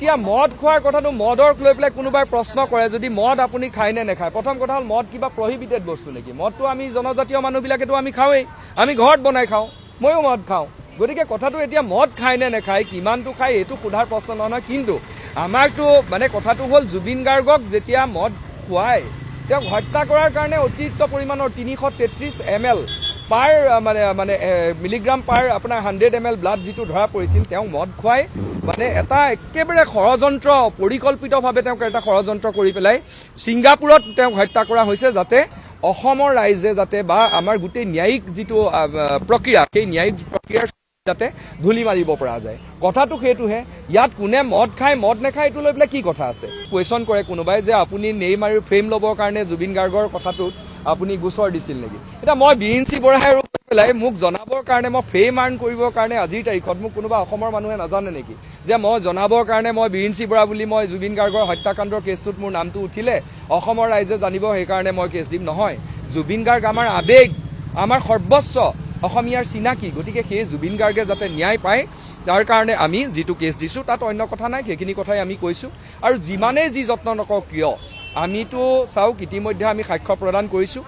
এতিয়া মদ খোৱাৰ কথাটো মদক লৈ পেলাই কোনোবাই প্ৰশ্ন কৰে যদি মদ আপুনি খায় নে নেখায় প্ৰথম কথা হ'ল মদ কিবা প্ৰহিবিটেড বস্তু নেকি মদটো আমি জনজাতীয় মানুহবিলাকেতো আমি খাওঁৱেই আমি ঘৰত বনাই খাওঁ ময়ো মদ খাওঁ গতিকে কথাটো এতিয়া মদ খায় নে নেখায় কিমানটো খায় এইটো সোধাৰ প্ৰশ্ন নহয় কিন্তু আমাৰতো মানে কথাটো হ'ল জুবিন গাৰ্গক যেতিয়া মদ খুৱায় তেওঁক হত্যা কৰাৰ কাৰণে অতিৰিক্ত পৰিমাণৰ 333 ml পাৰ মানে মিলিগ্ৰাম পাৰ আপোনাৰ 100 ml ব্লাড যিটো ধৰা পৰিছিল তেওঁ মদ খুৱাই মানে এটা একেবাৰে ষড়যন্ত্ৰ পৰিকল্পিতভাৱে তেওঁক এটা ষড়যন্ত্ৰ কৰি পেলাই ছিংগাপুৰত তেওঁক হত্যা কৰা হৈছে যাতে অসমৰ ৰাইজে যাতে বা আমাৰ গোটেই ন্যায়িক যিটো প্ৰক্ৰিয়া সেই ন্যায়িক প্ৰক্ৰিয়াৰ যাতে ধূলি মাৰিব পৰা যায় কথাটো সেইটোহে ইয়াত কোনে মদ খায় মদ নেখায় এইটো লৈ পেলাই কি কথা আছে কুৱেশ্যন কৰে কোনোবাই যে আপুনি নেইম আৰু ফ্ৰেম ল'বৰ কাৰণে জুবিন গাৰ্গৰ কথাটোত আপুনি গোচৰ দিছিল নেকি এতিয়া মই বিৰিঞ্চি বৰাই পেলাই মোক জনাবৰ কাৰণে মই ফ্ৰেম আৰ্ণ কৰিবৰ কাৰণে আজিৰ তাৰিখত মোক কোনোবা অসমৰ মানুহে নাজানে নেকি যে মই জনাবৰ কাৰণে মই বিৰিঞ্চি বৰা বুলি মই জুবিন গাৰ্গৰ হত্যাকাণ্ডৰ কেছটোত মোৰ নামটো উঠিলে অসমৰ ৰাইজে জানিব সেইকাৰণে মই কেছ দিম নহয় জুবিন গাৰ্গ আমাৰ আৱেগ আমাৰ সৰ্বস্ব অসমীয়াৰ চিনাকি গতিকে সেই জুবিন গাৰ্গে যাতে ন্যায় পায় তাৰ কাৰণে আমি যিটো কেছ দিছোঁ তাত অন্য কথা নাই সেইখিনি কথাই আমি কৈছোঁ আৰু যিমানেই যি যত্ন নকৰক কিয় আমিতো চাওক ইতিমধ্যে আমি সাক্ষ্য প্ৰদান কৰিছোঁ